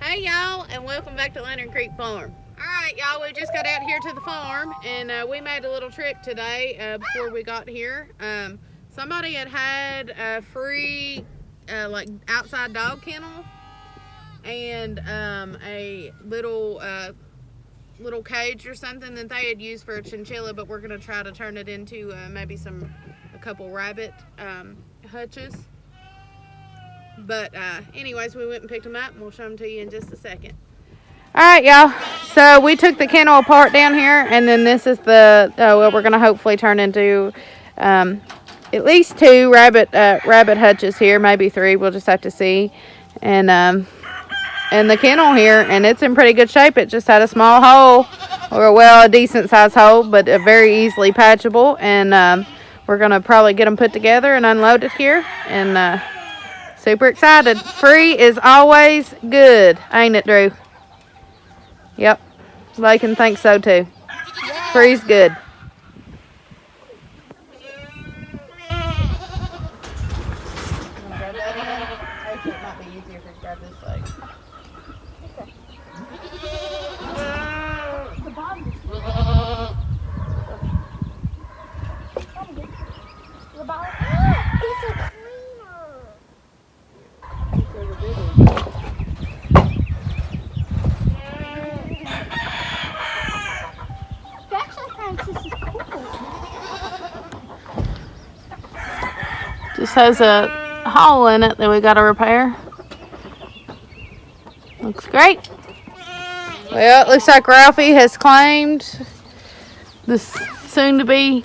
Hey y'all, and welcome back to Lantern Creek Farm. Alright y'all, we just got out here to the farm and we made a little trip today before we got here. Somebody had a free like outside dog kennel and a little cage or something that they had used for a chinchilla, but we're going to try to turn it into maybe a couple rabbit hutches. But anyways, we went and picked them up and we'll show them to you in just a second. Alright y'all, so we took the kennel apart down here, and then this is the what we're going to hopefully turn into at least two rabbit hutches here, maybe three, we'll just have to see. And the kennel here, and it's in pretty good shape. It just had a small hole, or well, a decent sized hole, but a very easily patchable. And we're going to probably get them put together and unloaded here, and super excited. Free is always good, ain't it, Drew? Yep. Lakin thinks so too. Yeah. Free's good. Just has a hole in it that we got to repair. Looks great. Well, it looks like Ralphie has claimed this soon-to-be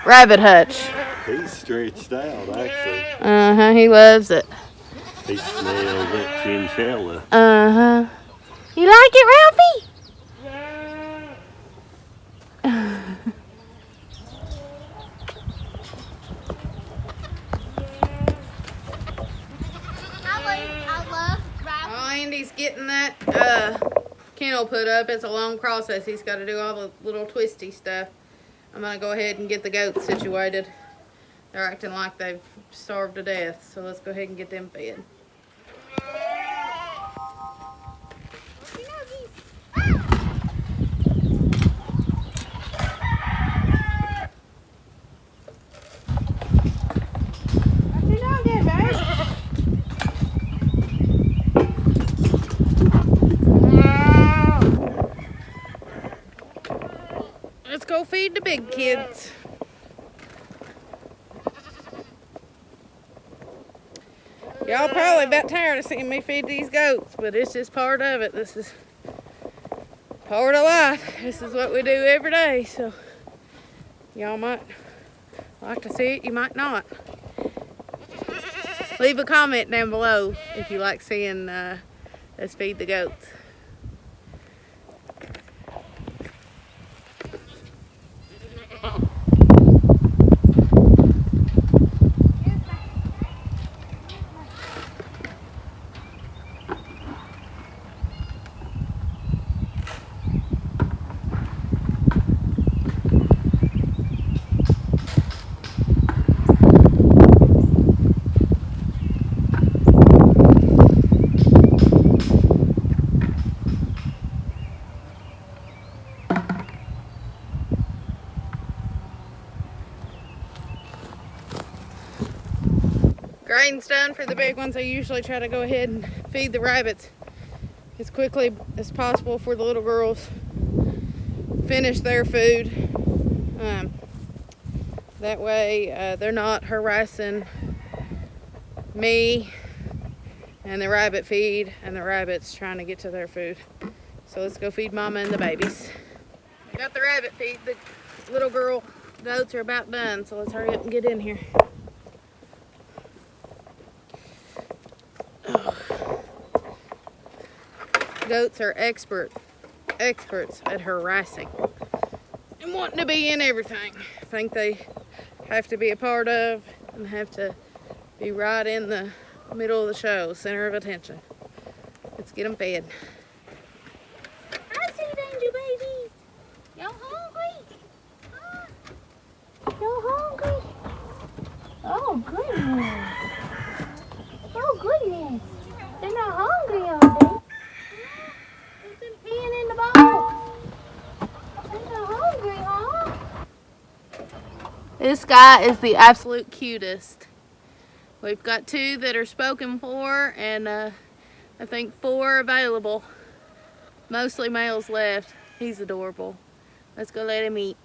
rabbit hutch. He's stretched out, actually. Uh-huh, he loves it. He smells that chinchilla. Uh-huh. You like it, Ralphie? Andy's getting that kennel put up. It's a long process. He's got to do all the little twisty stuff. I'm going to go ahead and get the goats situated. They're acting like they've starved to death, so let's go ahead and get them fed. Let's go feed the big kids. Y'all probably about tired of seeing me feed these goats, but it's just part of it. This is part of life. This is what we do every day, so y'all might like to see it, you might not. Leave a comment down below if you like seeing us feed the goats. Grading's done for the big ones. I usually try to go ahead and feed the rabbits as quickly as possible for the little girls. Finish their food. That way they're not harassing me and the rabbit feed and the rabbits trying to get to their food. So let's go feed Mama and the babies. Got the rabbit feed. The little girl goats are about done, so let's hurry up and get in here. Goats are experts at harassing and wanting to be in everything. I think they have to be a part of and have to be right in the middle of the show, center of attention. Let's get them fed. Hi, Sweet Angel babies. Y'all hungry? Huh? Y'all hungry? Oh, goodness. Oh, goodness. They're not hungry, are they? This guy is the absolute cutest. We've got 2 that are spoken for, and I think 4 available. Mostly males left. He's adorable. Let's go let him eat.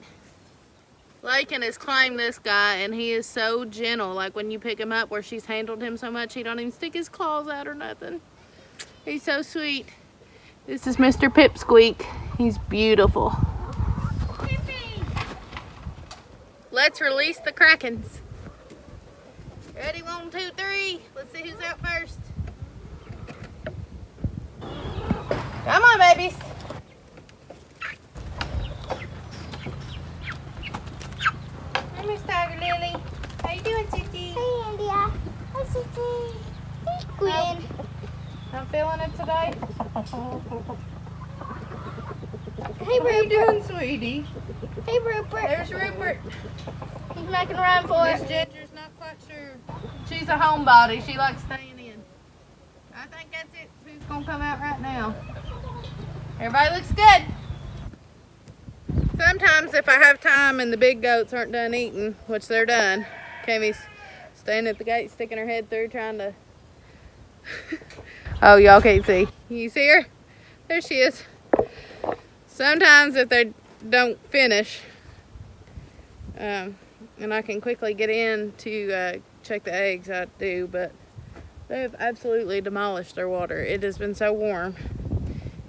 Lakin has claimed this guy, and he is so gentle. Like when you pick him up, where she's handled him so much, he don't even stick his claws out or nothing. He's so sweet. This is Mr. Pipsqueak. He's beautiful. Let's release the Krakens. Ready, 1, 2, 3. Let's see who's out first. Come on, babies. Hey, Miss Tiger Lily. How you doing, Sissy? Hey, India. Hi, Sissy. Hey, Gwen. I'm feeling it today. Hey, What are you Rupert. doing, sweetie? Hey, Rupert. There's Rupert. He's making a run for Miss it. Ginger's not quite sure. She's a homebody. She likes staying in. I think that's it. Who's gonna come out right now? Everybody looks good. Sometimes if I have time and the big goats aren't done eating, which they're done, Cammy's standing at the gate sticking her head through trying to... Oh, y'all can't see. You see her? There she is. Sometimes if they don't finish, and I can quickly get in to check the eggs, I do, but they have absolutely demolished their water. It has been so warm,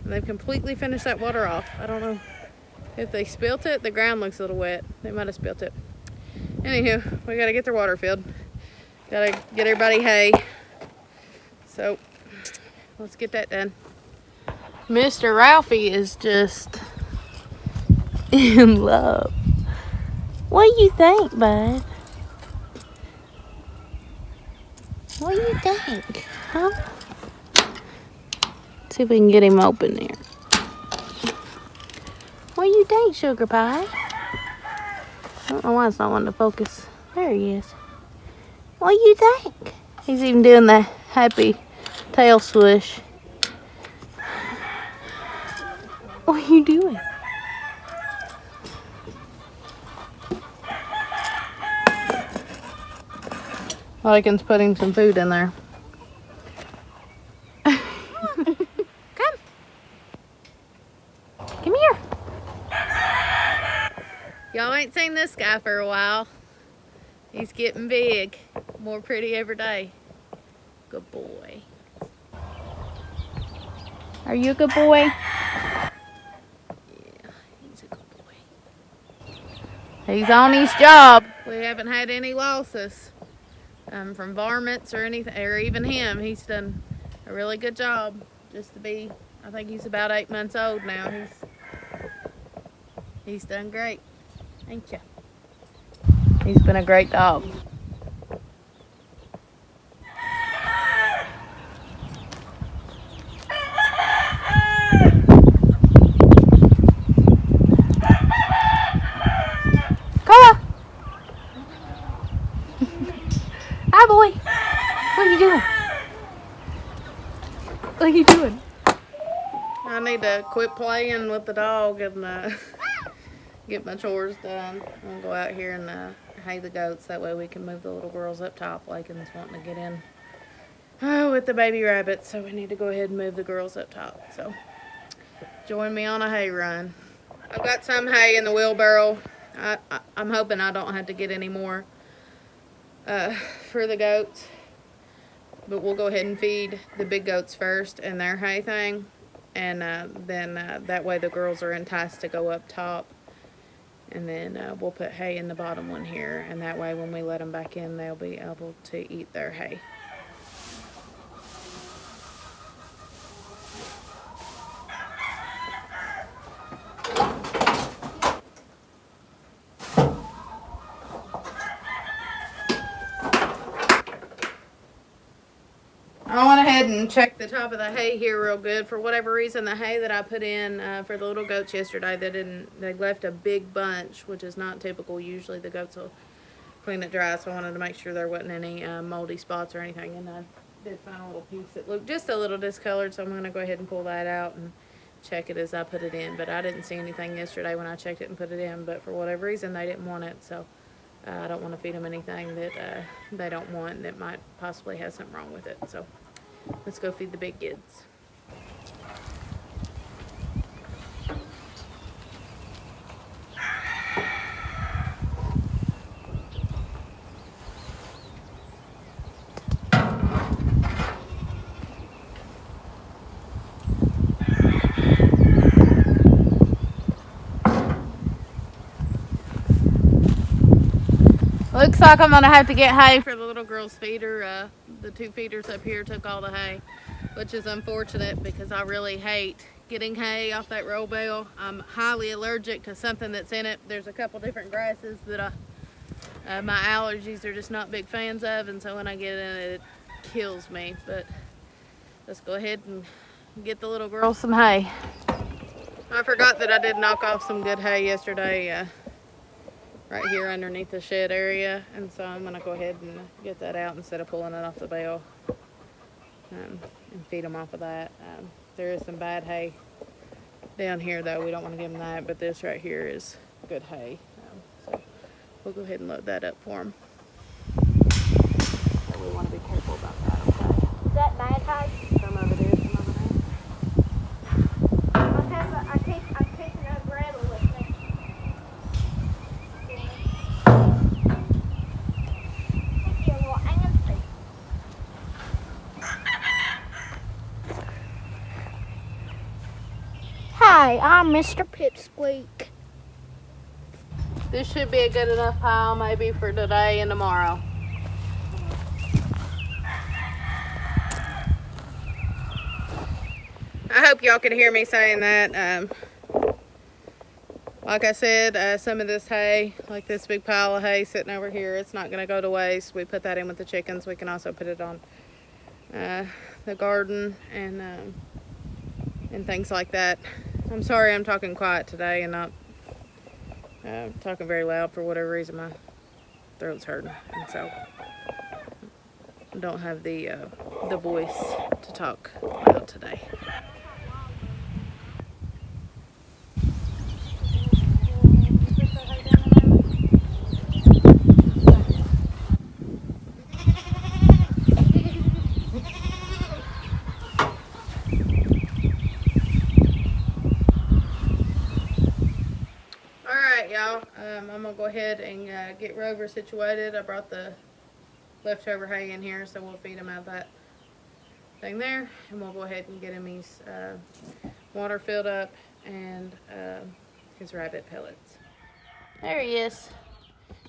and they've completely finished that water off. I don't know if they spilt it. The ground looks a little wet. They might have spilt it. Anywho, we gotta get their water filled. Gotta get everybody hay. So let's get that done. Mr. Ralphie is just in love. What do you think, bud? What do you think? Huh? See if we can get him open there. What do you think, sugar pie? I don't know why it's not wanting to focus. There he is. What do you think? He's even doing the happy tail swoosh. What are you doing? Lycan's putting some food in there. Come. Come here. Y'all ain't seen this guy for a while. He's getting big. More pretty every day. Good boy. Are you a good boy? Yeah, he's a good boy. He's on his job. We haven't had any losses from varmints or anything, or even him. He's done a really good job just to be, I think he's about 8 months old now. He's done great. Ain't ya? He's been a great dog. Carla! Hi, boy. What are you doing? What are you doing? I need to quit playing with the dog and get my chores done. I'm gonna go out here and hay the goats. That way we can move the little girls up top. Lakin's wanting to get in with the baby rabbits, so we need to go ahead and move the girls up top. So join me on a hay run. I've got some hay in the wheelbarrow. I'm hoping I don't have to get any more for the goats, but we'll go ahead and feed the big goats first and their hay thing, and then that way the girls are enticed to go up top. And then we'll put hay in the bottom one here, and that way when we let them back in, they'll be able to eat their hay. I went ahead and checked the top of the hay here real good. For whatever reason, the hay that I put in for the little goats yesterday, they left a big bunch, which is not typical. Usually the goats will clean it dry, so I wanted to make sure there wasn't any moldy spots or anything. And I did find a little piece that looked just a little discolored, so I'm going to go ahead and pull that out and check it as I put it in. But I didn't see anything yesterday when I checked it and put it in, but for whatever reason, they didn't want it, so I don't want to feed them anything that they don't want that might possibly have something wrong with it. So let's go feed the big kids. Looks like I'm gonna have to get hay for the little girl's feeder. The 2 feeders up here took all the hay, which is unfortunate because I really hate getting hay off that roll bale. I'm highly allergic to something that's in it. There's a couple different grasses that my allergies are just not big fans of, and so when I get in it, it kills me. But let's go ahead and get the little girl some hay. I forgot that I did knock off some good hay yesterday. Right here underneath the shed area, and so I'm gonna go ahead and get that out instead of pulling it off the bale and feed them off of that. There is some bad hay down here though. We don't want to give them that, but this right here is good hay, so we'll go ahead and load that up for them. So we want to be careful about that. Okay, Is that bad hay? some of it is, some of it ain't. I'm taking a rattle with me. Thank you, little Anthony. Hi, I'm Mr. Pipsqueak. This should be a good enough pile maybe for today and tomorrow. I hope y'all can hear me saying that. Like I said, some of this hay, like this big pile of hay sitting over here, it's not going to go to waste. We put that in with the chickens. We can also put it on the garden and things like that. I'm sorry I'm talking quiet today and not talking very loud. For whatever reason, my throat's hurting, and so I don't have the voice to talk loud today. Y'all, I'm gonna go ahead and get Rover situated. I brought the leftover hay in here, so we'll feed him out of that thing there, and we'll go ahead and get him his water filled up and his rabbit pellets. There he is.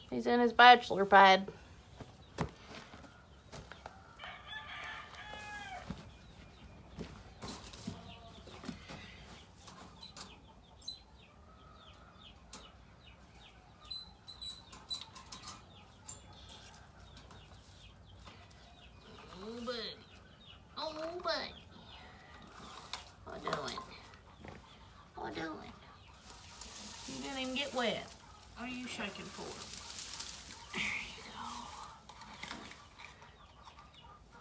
He's in his bachelor pad. Oh, buddy. What doing? What doing? You didn't even get wet. What are you shaking for? There you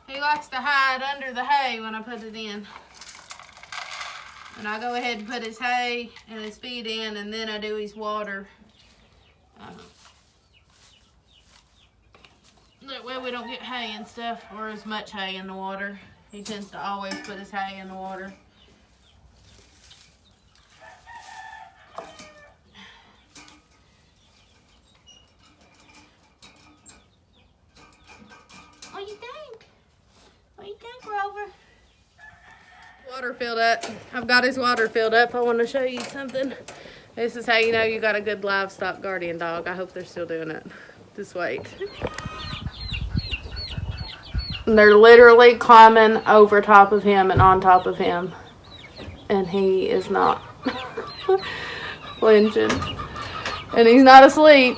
go. He likes to hide under the hay when I put it in. And I go ahead and put his hay and his feed in, and then I do his water. That way we don't get hay and stuff, or as much hay in the water. He tends to always put his hay in the water. What do you think? What do you think, Rover? Water filled up. I've got his water filled up. I want to show you something. This is how you know you got a good livestock guardian dog. I hope they're still doing it. Just wait. They're literally climbing over top of him and on top of him. And he is not flinching. And he's not asleep.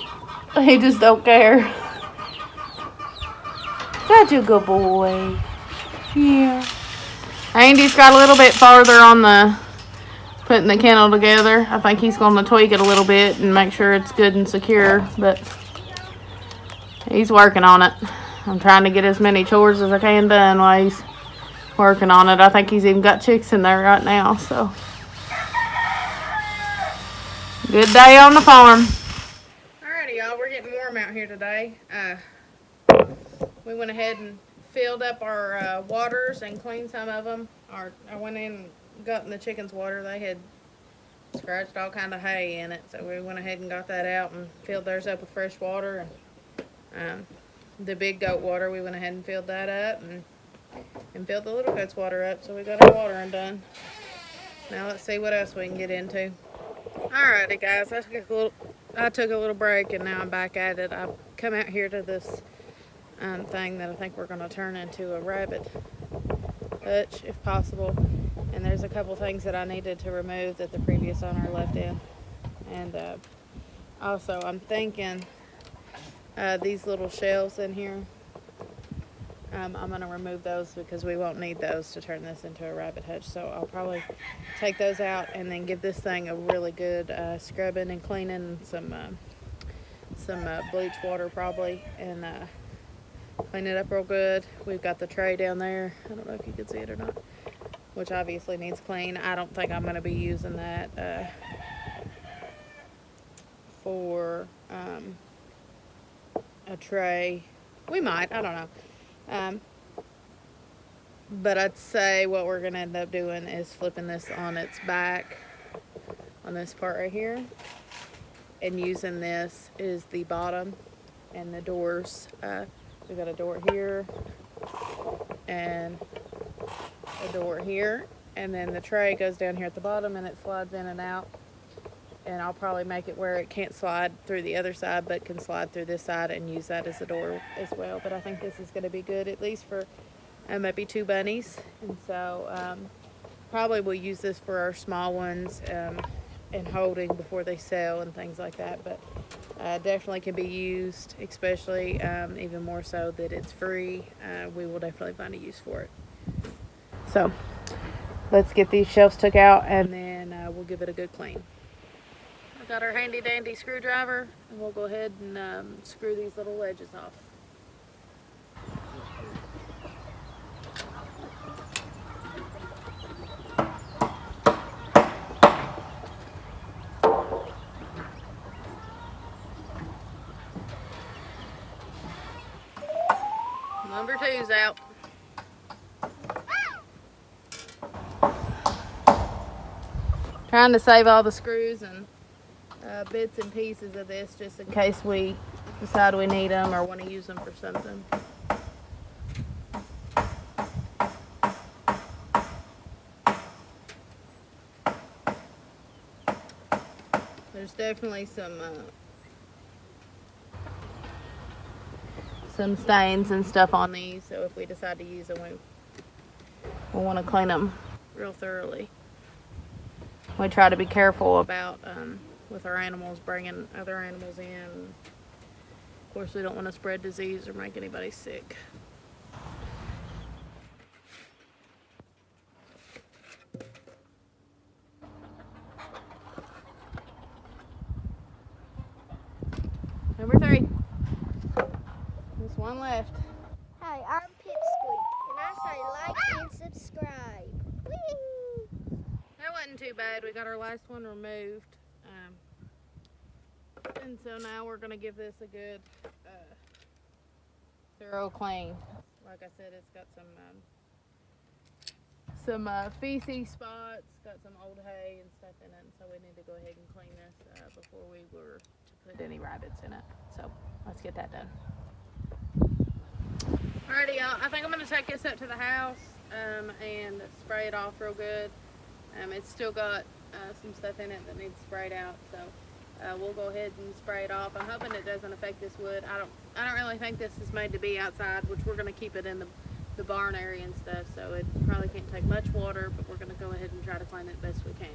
He just don't care. Such a good boy. Yeah. Andy's got a little bit farther on the putting the kennel together. I think he's going to tweak it a little bit and make sure it's good and secure. But he's working on it. I'm trying to get as many chores as I can done while he's working on it. I think he's even got chicks in there right now, so. Good day on the farm. Alrighty, y'all, we're getting warm out here today. We went ahead and filled up our waters and cleaned some of them. I went in and got in the chickens' water. They had scratched all kind of hay in it, so we went ahead and got that out and filled theirs up with fresh water. And the big goat water, we went ahead and filled that up and filled the little goat's water up. So we got our watering done. Now let's see what else we can get into. Alrighty guys, I took a little break and now I'm back at it. I've come out here to this thing that I think we're going to turn into a rabbit hutch if possible. And there's a couple things that I needed to remove that the previous owner left in. And also I'm thinking these little shelves in here, I'm going to remove those because we won't need those to turn this into a rabbit hutch. So I'll probably take those out and then give this thing a really good scrubbing and cleaning, some bleach water probably, and clean it up real good. We've got the tray down there. I don't know if you can see it or not, which obviously needs clean. I don't think I'm going to be using that for a tray. We might, I don't know. But I'd say what we're going to end up doing is flipping this on its back on this part right here, and using this is the bottom and the doors. We got a door here and a door here, and then the tray goes down here at the bottom and it slides in and out. And I'll probably make it where it can't slide through the other side but can slide through this side and use that as a door as well. But I think this is going to be good, at least for maybe 2 bunnies. And so probably we'll use this for our small ones and holding before they sell and things like that. But definitely can be used, especially even more so that it's free. We will definitely find a use for it. So let's get these shelves took out and then we'll give it a good clean. Got our handy dandy screwdriver, and we'll go ahead and screw these little ledges off. Number 2's out. Trying to save all the screws and bits and pieces of this just in case we decide we need them or want to use them for something. There's definitely some stains and stuff on these, so if we decide to use them, we'll want to clean them real thoroughly. We try to be careful about with our animals, bringing other animals in. Of course, we don't want to spread disease or make anybody sick. Number 3. There's one left. Hi, I'm Pipsqueak, and I say like and subscribe. Whee! That wasn't too bad. We got our last one removed. And so now we're going to give this a good thorough clean. Like I said, it's got some feces spots, got some old hay and stuff in it, and so we need to go ahead and clean this before we were to put any rabbits in it. So let's get that done. Alrighty, y'all. I think I'm going to take this up to the house and spray it off real good. It's still got some stuff in it that needs sprayed out, so we'll go ahead and spray it off. I'm hoping it doesn't affect this wood. I don't really think this is made to be outside, which we're going to keep it in the barn area and stuff, so it probably can't take much water, but we're going to go ahead and try to clean it best we can.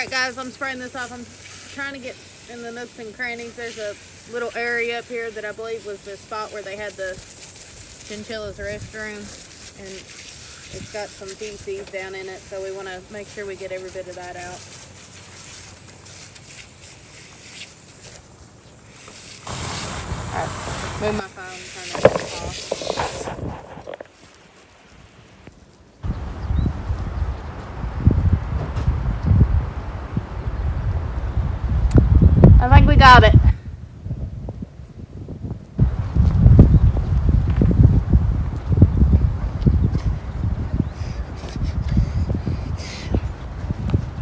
Alright guys, I'm spraying this off. I'm trying to get in the nooks and crannies. There's a little area up here that I believe was the spot where they had the chinchilla's restroom, and it's got some feces down in it, so we want to make sure we get every bit of that out. Alright, move my phone, turn it off. I think we got it.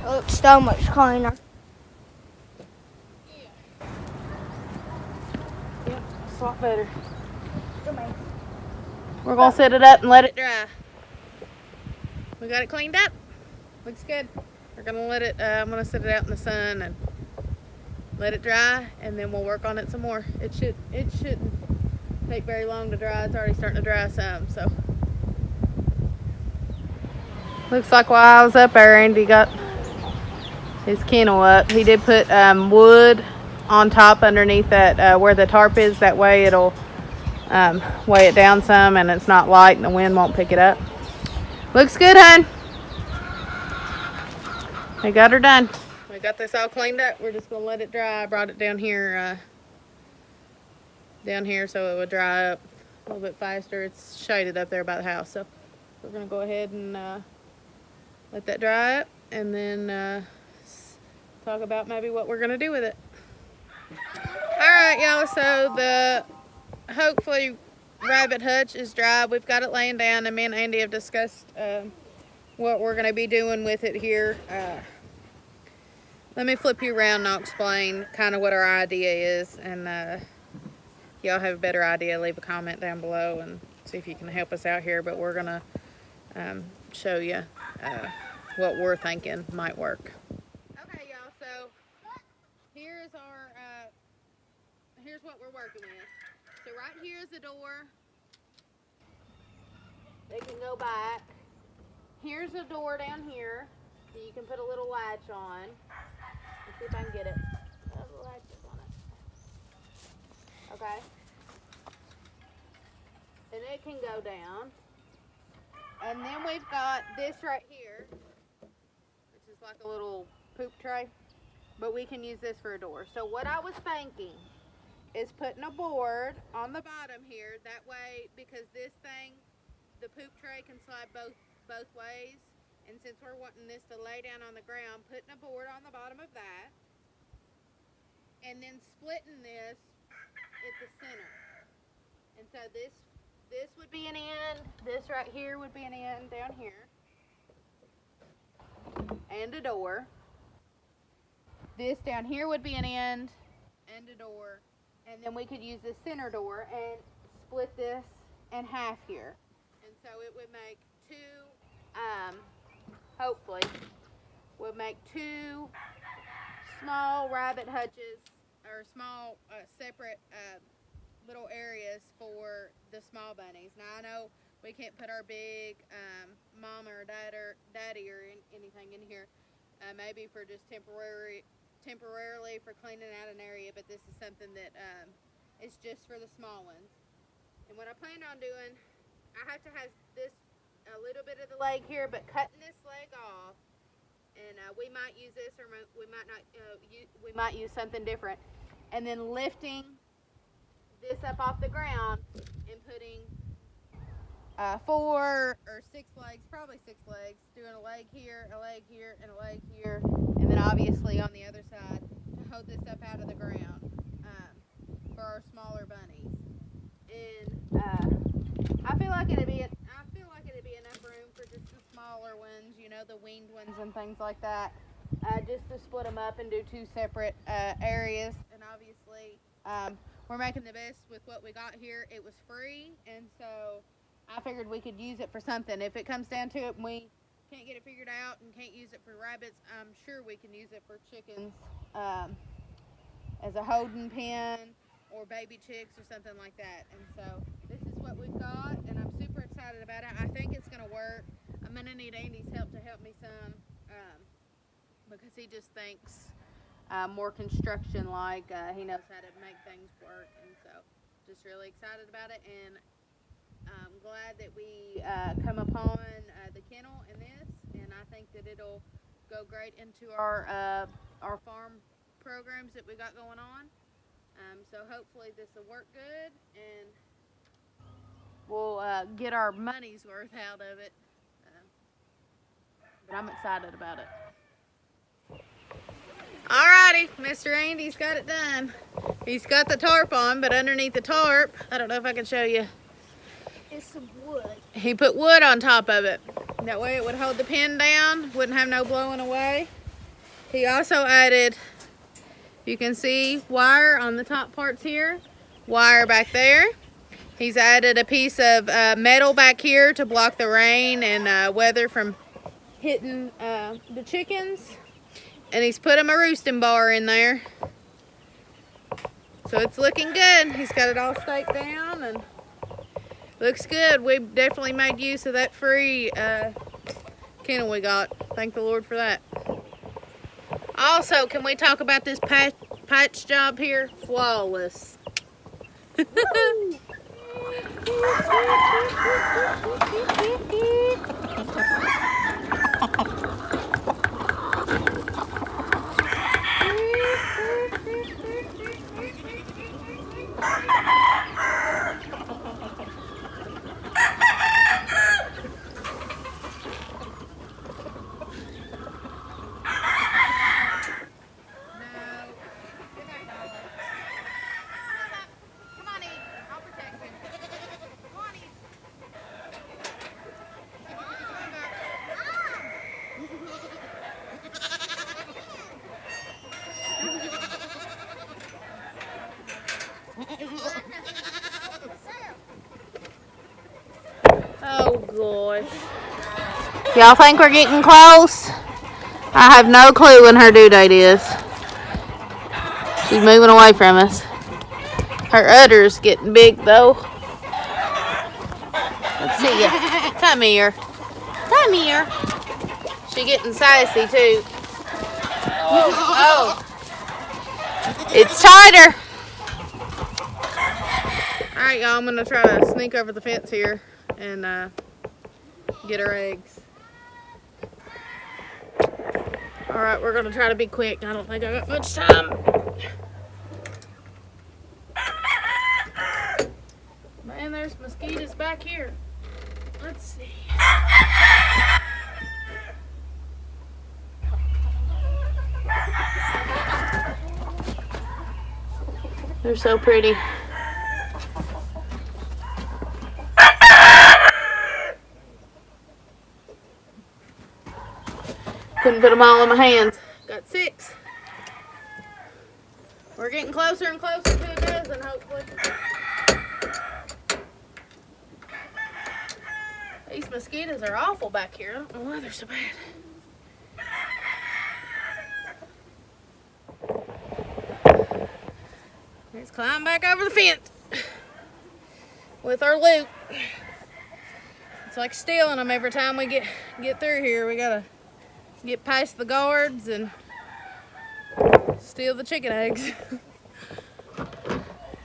It looks so much cleaner. Yep, a lot better. Come on. We're gonna set it up and let it dry. We got it cleaned up. Looks good. We're gonna let it, I'm gonna set it out in the sun and let it dry, and then we'll work on it some more. It shouldn't take very long to dry. It's already starting to dry some, so. Looks like while I was up there, Andy got his kennel up. He did put wood on top underneath that where the tarp is. That way it'll weigh it down some, and it's not light and the wind won't pick it up. Looks good, hun. We got her done. We got this all cleaned up. We're just gonna let it dry. I brought it down here so it would dry up a little bit faster. It's shaded up there by the house, so we're gonna go ahead and let that dry up, and then talk about maybe what we're gonna do with it. All right, y'all. So the hopefully rabbit hutch is dry. We've got it laying down, and me and Andy have discussed what we're gonna be doing with it here. Let me flip you around and I'll explain kind of what our idea is, and y'all have a better idea, leave a comment down below and see if you can help us out here. But we're gonna show you what we're thinking might work. Okay, y'all, so here's our here's what we're working with. So right here is the door. They can go back. Here's a door down here that you can put a little latch on. Let's see if I can get it. The latch is on it. Okay. And it can go down. And then we've got this right here, which is like a little poop tray, but we can use this for a door. So what I was thinking is putting a board on the bottom here. That way, because this thing, the poop tray can slide both ways. And since we're wanting this to lay down on the ground, putting a board on the bottom of that, and then splitting this at the center. And so this would be an end, this right here would be an end down here, and a door. This down here would be an end and a door, and then we could use this center door and split this in half here. And so it would make two, hopefully, would make two small rabbit hutches, or small separate little areas for the small bunnies. Now I know we can't put our big mama or daddy or anything in here. Maybe for just temporarily for cleaning out an area, but this is something that is just for the small ones. And what I plan on doing, I have to have this a little bit of the leg here, but cutting this leg off, and we might use this, or we might not. We might use something different, and then lifting this up off the ground and putting 4 or 6 legs, probably 6 legs, doing a leg here, and a leg here, and then obviously on the other side to hold this up out of the ground for our smaller bunnies. And I feel like it'd be enough room for just the smaller ones, you know, the weaned ones and things like that. Just to split them up and do 2 separate areas. And obviously, we're making the best with what we got here. It was free, and so I figured we could use it for something. If it comes down to it and we can't get it figured out and can't use it for rabbits, I'm sure we can use it for chickens as a holding pen or baby chicks or something like that. And so this is what we've got, and I'm super excited about it. I think it's going to work. I'm going to need Andy's help to help me some. because he just thinks more construction like. He knows how to make things work, and so just really excited about it, and I'm glad that we come upon the kennel in this, and I think that it'll go great into our farm programs that we got going on. So hopefully this will work good, and we'll get our money's worth out of it. But I'm excited about it. Alrighty, Mr. Andy's got it done. He's got the tarp on, but underneath the tarp, I don't know if I can show you. It's some wood. He put wood on top of it. That way it would hold the pin down, wouldn't have no blowing away. He also added, you can see wire on the top parts here, wire back there. He's added a piece of metal back here to block the rain and weather from hitting the chickens. And he's put him a roosting bar in there. So it's looking good. He's got it all staked down and looks good. We definitely made use of that free kennel we got. Thank the Lord for that. Also, can we talk about this patch job here? Flawless. Oh gosh. Y'all think we're getting close? I have no clue when her due date is. She's moving away from us. Her udder's getting big though. Let's see ya. Come here. Come here. She getting sassy too. Oh. It's tighter. Alright y'all, I'm gonna try to sneak over the fence here and get her eggs. Alright, we're gonna try to be quick. I don't think I got much time. Man, there's mosquitoes back here. Let's see. They're so pretty. Couldn't put them all in my hands. Got 6. We're getting closer and closer to a dozen, hopefully. These mosquitoes are awful back here. I don't know why they're so bad. Let's climb back over the fence with our loot. It's like stealing them every time we get through here. We gotta get past the guards and steal the chicken eggs.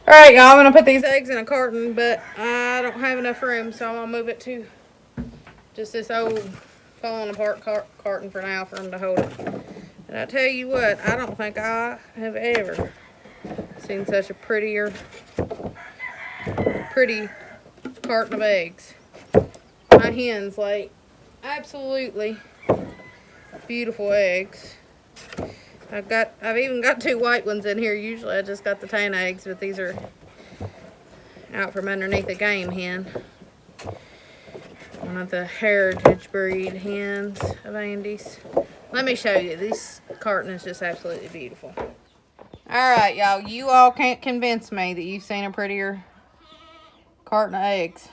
Alright y'all, I'm gonna put these eggs in a carton, but I don't have enough room, so I'm gonna move it to just this old falling apart carton for now for them to hold it. And I tell you what, I don't think I have ever seen such a pretty carton of eggs. My hens lay absolutely beautiful eggs. I've even got 2 white ones in here. Usually I just got the tan eggs, but these are out from underneath a game hen. One of the heritage breed hens of Andy's. Let me show you. This carton is just absolutely beautiful. Alright, y'all. You all can't convince me that you've seen a prettier carton of eggs.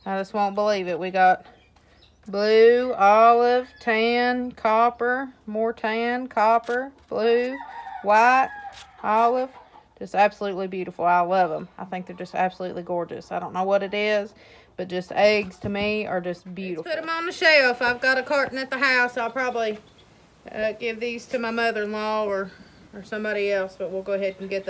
I just won't believe it. We got blue, olive, tan, copper, more tan, copper, blue, white, olive. Just absolutely beautiful. I love them. I think they're just absolutely gorgeous. I don't know what it is, but just eggs to me are just beautiful. Let's put them on the shelf. I've got a carton at the house. I'll probably give these to my mother-in-law or somebody else, but we'll go ahead and get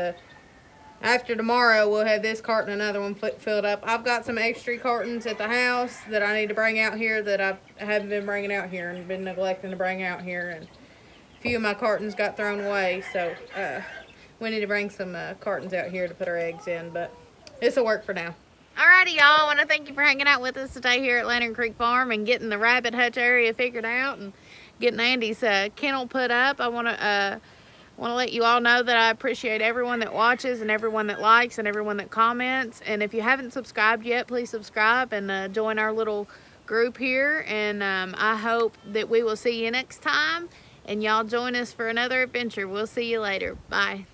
after tomorrow we'll have this carton and another one filled up. I've got some extra cartons at the house that I need to bring out here that I haven't been bringing out here and been neglecting to bring out here, and a few of my cartons got thrown away, so we need to bring some cartons out here to put our eggs in, but this will work for now. Alrighty, y'all, I want to thank you for hanging out with us today here at Lantern Creek Farm and getting the rabbit hutch area figured out and getting Andy's kennel put up. I want to let you all know that I appreciate everyone that watches and everyone that likes and everyone that comments. And if you haven't subscribed yet, please subscribe and join our little group here. And I hope that we will see you next time. And y'all join us for another adventure. We'll see you later. Bye.